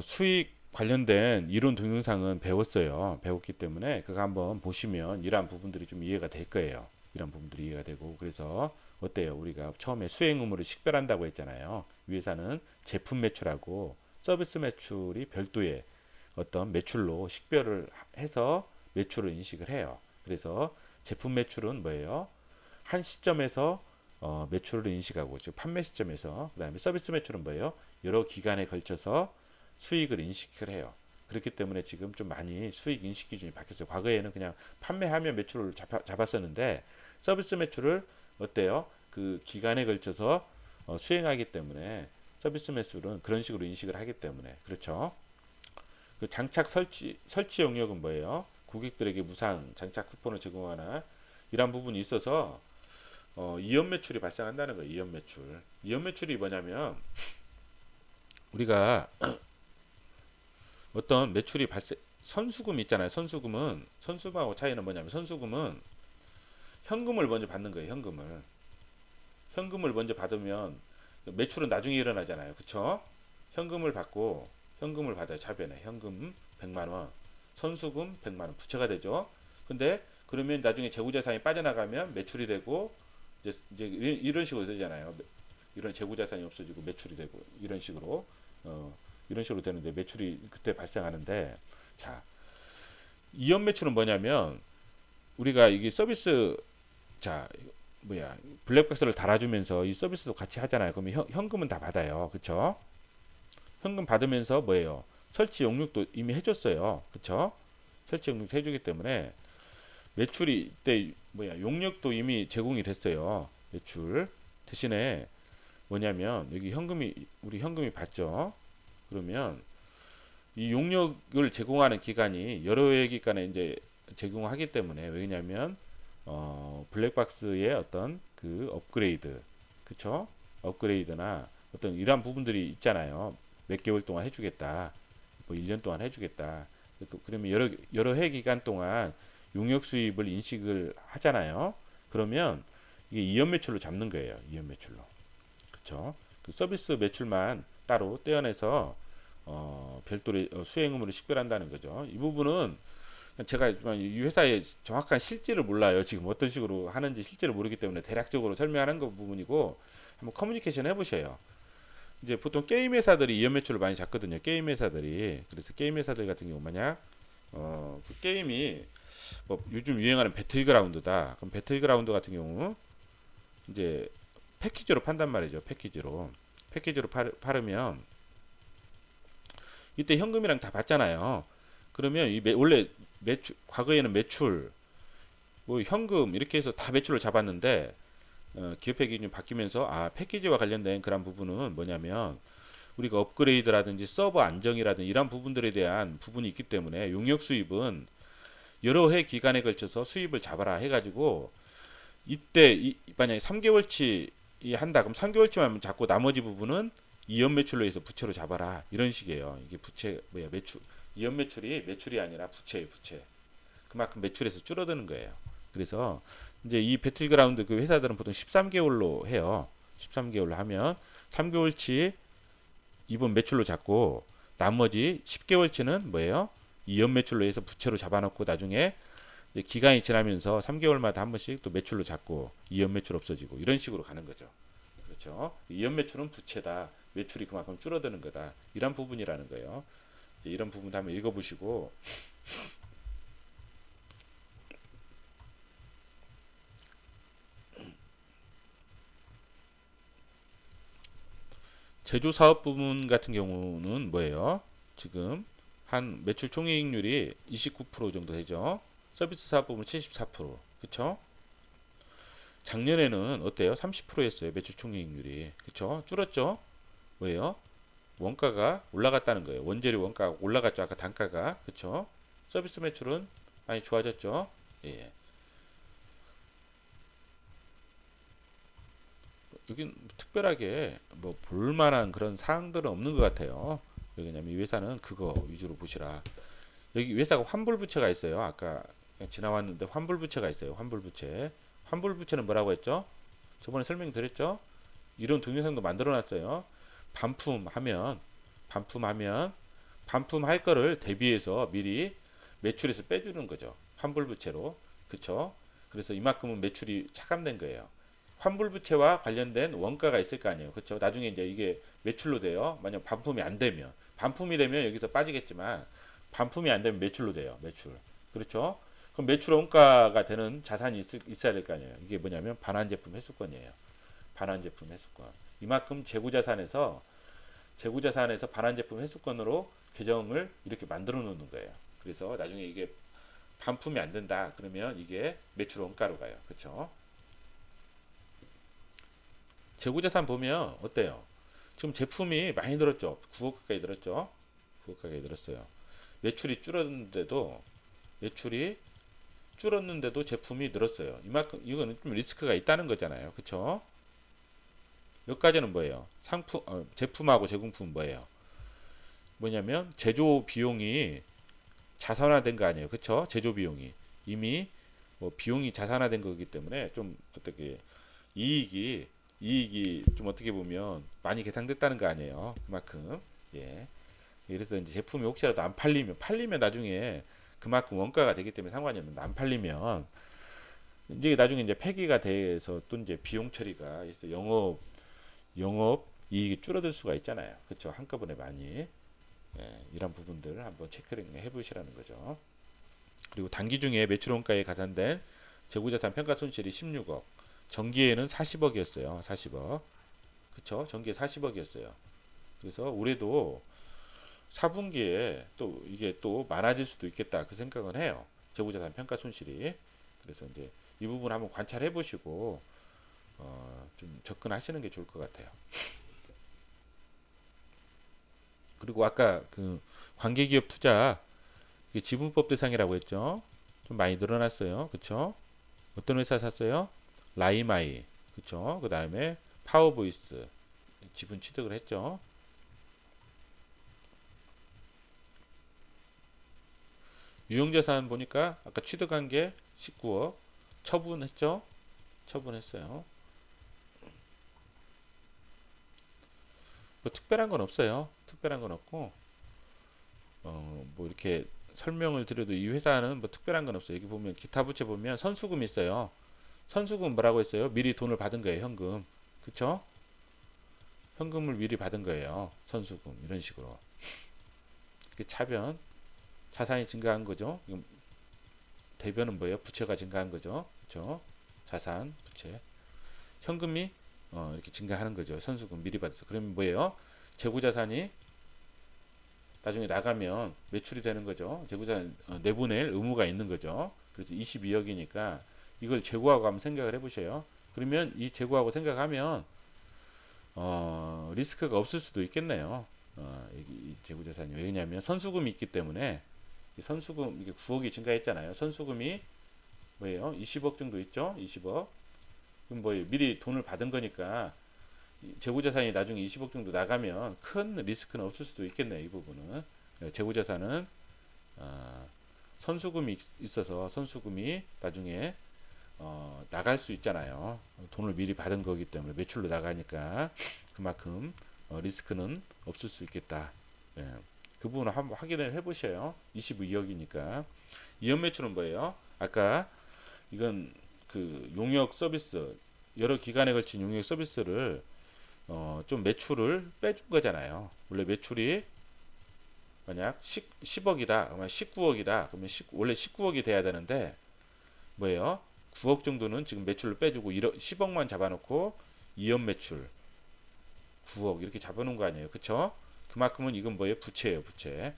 수익 관련된 이론 동영상은 배웠기 때문에 그거 한번 보시면 이러한 부분들이 좀 이해가 될 거예요. 이런 부분들이 이해가 되고 그래서 어때요? 우리가 처음에 수행 의무를 식별한다고 했잖아요. 이 회사는 제품 매출하고 서비스 매출이 별도의 어떤 매출로 식별을 해서 매출을 인식을 해요. 그래서 제품 매출은 뭐예요? 한 시점에서 매출을 인식하고 즉 판매 시점에서 그다음에 서비스 매출은 뭐예요? 여러 기간에 걸쳐서 수익을 인식을 해요. 그렇기 때문에 지금 좀 많이 수익 인식 기준이 바뀌었어요. 과거에는 그냥 판매하면 매출을 잡았었는데 서비스 매출을 어때요? 그 기간에 걸쳐서 수행하기 때문에 서비스 매출은 그런 식으로 인식을 하기 때문에 그렇죠. 그 장착 설치 용역은 뭐예요? 고객들에게 무상 장착 쿠폰을 제공하나 이런 부분이 있어서 이연 매출이 발생한다는 거예요. 이연 매출. 이연 매출이 뭐냐면 우리가 어떤 매출이 발생 선수금 있잖아요. 선수금하고 차이는 뭐냐면 선수금은 현금을 먼저 받는 거예요. 현금을 먼저 받으면 매출은 나중에 일어나잖아요. 그쵸? 현금을 받아요. 자변에 현금 100만 원, 선수금 100만 원 부채가 되죠. 근데 그러면 나중에 재고자산이 빠져나가면 매출이 되고 이제 이런 식으로 되잖아요. 이런 재고자산이 없어지고 매출이 되고 어, 이런 식으로 되는데 매출이 그때 발생하는데 자 이연 매출은 뭐냐면 우리가 이게 서비스 자 뭐야 블랙박스를 달아주면서 이 서비스도 같이 하잖아요. 그러면 현금은 다 받아요. 그쵸? 현금 받으면서 뭐예요? 설치 용역도 이미 해줬어요. 그쵸? 설치 용역 해주기 때문에 매출이 이때 뭐야 용역도 이미 제공이 됐어요. 매출 대신에 뭐냐면 여기 우리 현금이 받죠. 그러면 이 용역을 제공하는 기간이 여러 해 기간에 이제 제공하기 때문에 왜냐면 블랙박스의 어떤 그 업그레이드 그쵸? 업그레이드나 어떤 이러한 부분들이 있잖아요. 몇 개월 동안 해주겠다. 뭐 1년 동안 해주겠다. 그러면 여러 해 기간 동안 용역 수입을 인식을 하잖아요. 그러면 이게 이연 매출로 잡는 거예요. 이연 매출로. 그쵸? 그 서비스 매출만 따로 떼어내서 별도로 수행 의무를 식별한다는 거죠. 이 부분은 제가 이 회사의 정확한 실질을 몰라요. 지금 어떤 식으로 하는지 실질을 모르기 때문에 대략적으로 설명하는 거 부분이고 한번 커뮤니케이션 해보세요. 이제 보통 게임 회사들이 이연 매출을 많이 잡거든요. 게임 회사들이 그래서 게임 회사들 같은 경우 만약 그 게임이 뭐 요즘 유행하는 배틀그라운드다. 그럼 배틀그라운드 같은 경우 이제 패키지로 판단 말이죠. 패키지로 팔으면 이때 현금이랑 다 받잖아요. 그러면 원래 과거에는 매출 뭐 현금 이렇게 해서 다 매출을 잡았는데 기업회 기준이 바뀌면서 패키지와 관련된 그런 부분은 뭐냐면 우리가 업그레이드라든지 서버 안정이라든지 이런 부분들에 대한 부분이 있기 때문에 용역 수입은 여러 해 기간에 걸쳐서 수입을 잡아라 해가지고 이때 만약에 3개월치 한다 그럼 3개월치만 잡고 나머지 부분은 이연 매출로 해서 부채로 잡아라 이런 식이에요. 이게 부채 뭐야 매출 이연 매출이 아니라 부채. 그만큼 매출에서 줄어드는 거예요. 그래서 이제 이 배틀그라운드 그 회사들은 보통 13개월로 해요. 13개월로 하면 3개월치 이번 매출로 잡고 나머지 10개월치는 뭐예요? 이연 매출로 해서 부채로 잡아놓고 나중에 이제 기간이 지나면서 3개월마다 한 번씩 또 매출로 잡고 이연 매출 없어지고 이런 식으로 가는 거죠. 그렇죠? 이연 매출은 부채다. 매출이 그만큼 줄어드는 거다. 이런 부분이라는 거예요. 이런 부분도 한번 읽어보시고 제조 사업 부문 같은 경우는 뭐예요? 지금 한 매출 총이익률이 29% 정도 되죠. 서비스 사업 부문 74%. 그쵸? 작년에는 어때요? 30%였어요. 매출 총이익률이. 그쵸? 줄었죠? 뭐예요? 원가가 올라갔다는 거예요. 원재료 원가가 올라갔죠. 아까 단가가. 그쵸? 서비스 매출은 많이 좋아졌죠? 예. 여긴 특별하게 뭐 볼만한 그런 사항들은 없는 것 같아요. 왜냐면 이 회사는 그거 위주로 보시라. 여기 회사가 환불부채가 있어요. 아까 그냥 지나왔는데 환불부채가 있어요. 환불부채. 환불부채는 뭐라고 했죠? 저번에 설명드렸죠? 이런 동영상도 만들어놨어요. 반품하면 반품하면 반품할 거를 대비해서 미리 매출에서 빼주는 거죠. 환불부채로. 그쵸? 그래서 이만큼은 매출이 차감된 거예요. 환불부채와 관련된 원가가 있을 거 아니에요. 그렇죠? 나중에 이제 이게 매출로 돼요. 만약 반품이 안 되면 반품이 되면 여기서 빠지겠지만 반품이 안 되면 매출로 돼요. 매출. 그렇죠? 그럼 매출 원가가 되는 자산이 있어야 될 거 아니에요. 이게 뭐냐면 반환 제품 회수권이에요. 반환 제품 회수권. 이만큼 재고자산에서 반환 제품 회수권으로 계정을 이렇게 만들어 놓는 거예요. 그래서 나중에 이게 반품이 안 된다. 그러면 이게 매출 원가로 가요. 그렇죠? 재고자산 보면 어때요? 지금 제품이 많이 늘었죠. 9억 가까이 늘었죠. 9억 가까이 늘었어요. 매출이 줄었는데도 매출이 줄었는데도 제품이 늘었어요. 이만큼 이거는 좀 리스크가 있다는 거잖아요. 그렇죠? 여기까지는 뭐예요? 제품하고 제공품은 뭐예요? 뭐냐면 제조 비용이 자산화된 거 아니에요. 그렇죠? 제조 비용이 이미 뭐 비용이 자산화된 거기 때문에 좀 어떻게 이익이 이익이 좀 어떻게 보면 많이 계상됐다는 거 아니에요. 그만큼. 예. 그래서 이제 제품이 혹시라도 안 팔리면 나중에 그만큼 원가가 되기 때문에 상관이 없는데 안 팔리면 이제 나중에 이제 폐기가 돼서 또 이제 비용 처리가 있어 영업 이익이 줄어들 수가 있잖아요. 그렇죠? 한꺼번에 많이. 예, 이런 부분들을 한번 체크를 해보시라는 거죠. 그리고 단기 중에 매출 원가에 가산된 재고자산 평가 손실이 16억, 전기에는 40억이었어요. 40억. 그쵸? 전기에 40억이었어요. 그래서 올해도 4분기에 또 이게 또 많아질 수도 있겠다. 그 생각은 해요. 재고자산 평가 손실이. 그래서 이제 이 부분 한번 관찰해 보시고 좀 접근하시는 게 좋을 것 같아요. 그리고 아까 그 관계기업 투자 이게 지분법 대상이라고 했죠. 좀 많이 늘어났어요. 그쵸? 어떤 회사 샀어요? 라이마이. 그쵸? 그 다음에 파워보이스. 지분 취득을 했죠. 유형자산 보니까 아까 취득한 게 19억. 처분했죠? 처분했어요. 뭐 특별한 건 없어요. 특별한 건 없고, 뭐 이렇게 설명을 드려도 이 회사는 뭐 특별한 건 없어요. 여기 보면 기타 부채 보면 선수금 있어요. 선수금 뭐라고 했어요? 미리 돈을 받은 거예요. 현금. 그쵸? 현금을 미리 받은 거예요. 선수금. 이런 식으로. 차변. 자산이 증가한 거죠. 대변은 뭐예요? 부채가 증가한 거죠. 그렇죠? 자산, 부채. 현금이 이렇게 증가하는 거죠. 선수금 미리 받아서. 그러면 뭐예요? 재고자산이 나중에 나가면 매출이 되는 거죠. 재고자산 내보낼 의무가 있는 거죠. 그래서 22억이니까 이걸 재고하고 한번 생각을 해보세요. 그러면 이 재고하고 생각하면 리스크가 없을 수도 있겠네요. 이 재고자산이 왜냐하면 선수금이 있기 때문에 이 선수금 이게 9억이 증가했잖아요. 선수금이 뭐예요? 20억 정도 있죠? 20억. 그럼 뭐예요? 미리 돈을 받은 거니까 재고자산이 나중에 20억 정도 나가면 큰 리스크는 없을 수도 있겠네요. 이 부분은. 재고자산은 선수금이 있어서 선수금이 나중에 나갈 수 있잖아요. 돈을 미리 받은 거기 때문에 매출로 나가니까 그만큼 리스크는 없을 수 있겠다. 예. 그 부분을 한번 확인을 해보셔요. 22억이니까. 이연 매출은 뭐예요? 아까 이건 그 용역 서비스 여러 기간에 걸친 용역 서비스를 좀 매출을 빼준 거잖아요. 원래 매출이 만약 10억이다, 그러면 19억이다. 그러면 원래 19억이 돼야 되는데 뭐예요? 9억 정도는 지금 매출을 빼주고 10억만 잡아놓고 2연 매출 9억 이렇게 잡아놓은 거 아니에요, 그쵸? 그만큼은 이건 뭐예요? 부채예요, 부채.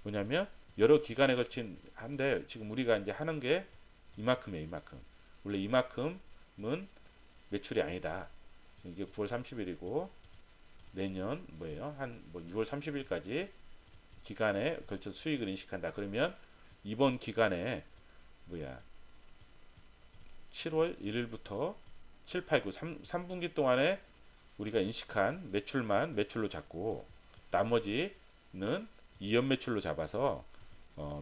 뭐냐면 여러 기간에 걸친 한데 지금 우리가 이제 하는 게 이만큼이에요, 이만큼. 원래 이만큼은 매출이 아니다. 이게 9월 30일이고 내년 뭐예요? 한 뭐 6월 30일까지 기간에 걸쳐 수익을 인식한다. 그러면 이번 기간에 뭐야? 7월 1일부터 7, 8, 9, 3분기 동안에 우리가 인식한 매출만 매출로 잡고 나머지는 이연 매출로 잡아서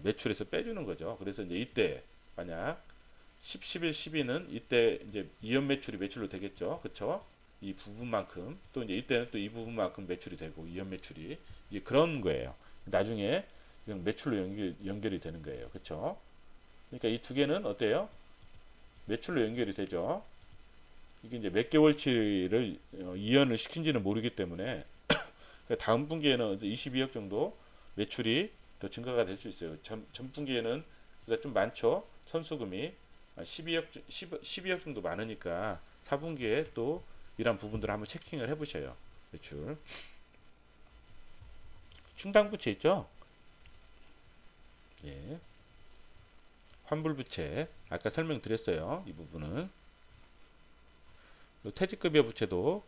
매출에서 빼주는 거죠. 그래서 이제 이때 만약 10, 11, 12는 이때 이제 이연 매출이 매출로 되겠죠. 그쵸? 이 부분만큼 또 이제 이때는 또 이 부분만큼 매출이 되고 이연 매출이 이게 그런 거예요. 나중에 그냥 매출로 연결이 되는 거예요. 그쵸? 그러니까 이 두 개는 어때요? 매출로 연결이 되죠. 이게 이제 몇 개월치를 이연을 시킨지는 모르기 때문에 다음 분기에는 22억 정도 매출이 더 증가가 될 수 있어요. 전 분기에는 좀 많죠. 선수금이 12억 정도 많으니까 4분기에 또 이런 부분들을 한번 체킹을 해보셔요. 매출. 충당부채 있죠? 예. 환불부채. 아까 설명드렸어요. 이 부분은. 퇴직급여 부채도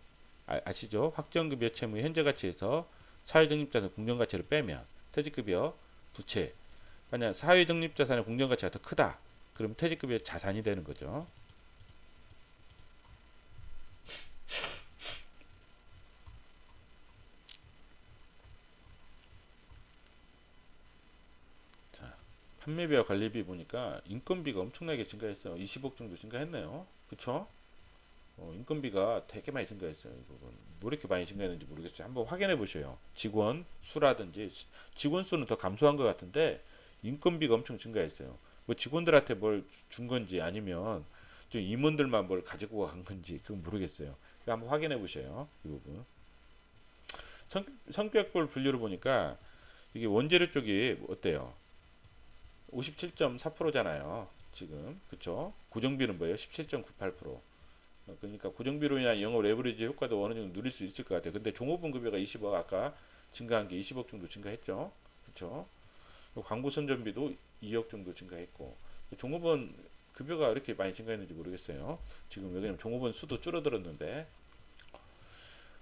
아시죠? 확정급여 채무의 현재 가치에서 사회적립자산 공정가치를 빼면 퇴직급여 부채 만약 사회적립자산의 공정가치가 더 크다 그럼 퇴직급여 자산이 되는 거죠. 자, 판매비와 관리비 보니까 인건비가 엄청나게 증가했어요. 20억 정도 증가했네요. 그쵸? 인건비가 되게 많이 증가했어요. 이 부분. 뭐 이렇게 많이 증가했는지 모르겠어요. 한번 확인해 보셔요. 직원 수라든지 직원 수는 더 감소한 것 같은데 인건비가 엄청 증가했어요. 뭐 직원들한테 뭘 준 건지 아니면 좀 임원들만 뭘 가지고 간 건지 그건 모르겠어요. 한번 확인해 보셔요. 이 부분. 성격별 분류를 보니까 이게 원재료 쪽이 어때요? 57.4%잖아요. 지금 그쵸? 고정비는 뭐예요? 17.98%. 그러니까 고정비로 인한 영업 레버리지 효과도 어느 정도 누릴 수 있을 것 같아요. 근데 종업원 급여가 20억 아까 증가한 게 20억 정도 증가했죠. 그렇죠? 광고 선전비도 2억 정도 증가했고 종업원 급여가 이렇게 많이 증가했는지 모르겠어요. 지금 왜냐면 종업원 수도 줄어들었는데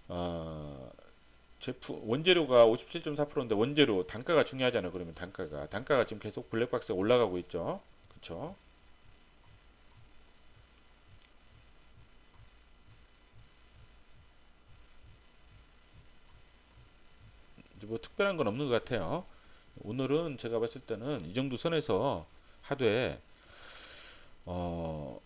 어, 제품 원재료가 57.4%인데 원재료 단가가 중요하잖아요. 그러면 단가가 지금 계속 블랙박스가 올라가고 있죠. 그렇죠? 뭐 특별한 건 없는 것 같아요. 오늘은 제가 봤을 때는 이 정도 선에서 하되 어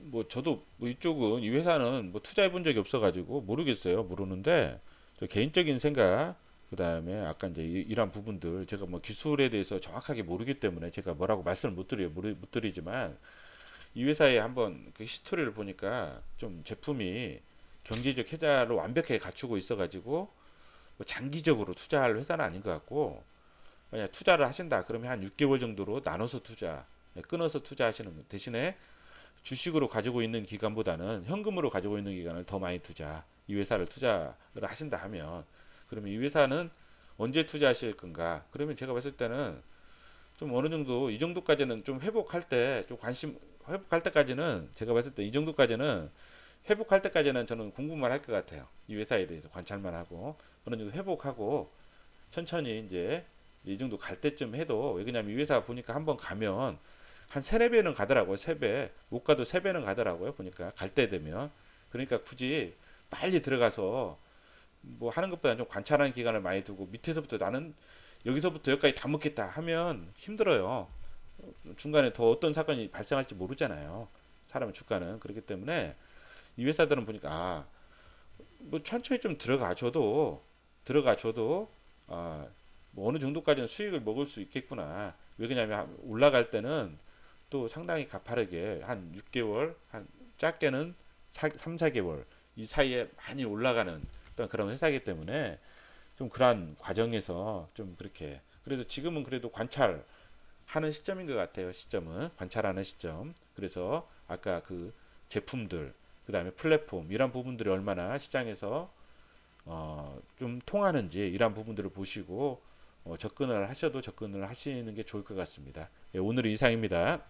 뭐 저도 뭐 이쪽은 이 회사는 뭐 투자해 본 적이 없어 가지고 모르겠어요. 모르는데 저 개인적인 생각 그다음에 아까 이제 이런 부분들 제가 뭐 기술에 대해서 정확하게 모르기 때문에 제가 뭐라고 말씀을 못 드리지만 이 회사에 한번 그 히스토리를 보니까 좀 제품이 경제적 혜자를 완벽하게 갖추고 있어 가지고 뭐 장기적으로 투자할 회사는 아닌 것 같고 만약 투자를 하신다 그러면 한 6개월 정도로 나눠서 끊어서 투자하시는 것 대신에 주식으로 가지고 있는 기간보다는 현금으로 가지고 있는 기간을 더 많이 이 회사를 투자를 하신다 하면 그러면 이 회사는 언제 투자하실 건가? 그러면 제가 봤을 때는 좀 어느 정도 이 정도까지는 좀 회복할 때 좀 회복할 때까지는 제가 봤을 때 이 정도까지는 회복할 때까지는 저는 공부만 할 것 같아요. 이 회사에 대해서 관찰만 하고 어느 정도 회복하고 천천히 이제 이 정도 갈 때쯤 해도 왜냐면 이 회사 보니까 한번 가면 한 세네 배는 가더라고요. 세 배. 못 가도 세 배는 가더라고요. 보니까 갈 때 되면. 그러니까 굳이 빨리 들어가서 뭐 하는 것보다 좀 관찰하는 기간을 많이 두고 밑에서부터 나는 여기서부터 여기까지 다 먹겠다 하면 힘들어요. 중간에 더 어떤 사건이 발생할지 모르잖아요. 사람의 주가는. 그렇기 때문에 이 회사들은 보니까 뭐 천천히 좀 들어가줘도 뭐 어느 정도까지는 수익을 먹을 수 있겠구나. 왜냐면 올라갈 때는 또 상당히 가파르게 한 6개월, 한 작게는 3, 4개월 이 사이에 많이 올라가는 어떤 그런 회사이기 때문에 좀 그러한 과정에서 좀 그렇게 그래도 지금은 그래도 관찰하는 시점인 것 같아요. 시점은 관찰하는 시점. 그래서 아까 그 제품들 그다음에 플랫폼 이런 부분들이 얼마나 시장에서 좀 통하는지 이런 부분들을 보시고 접근을 하셔도 접근을 하시는 게 좋을 것 같습니다. 예, 오늘 이상입니다.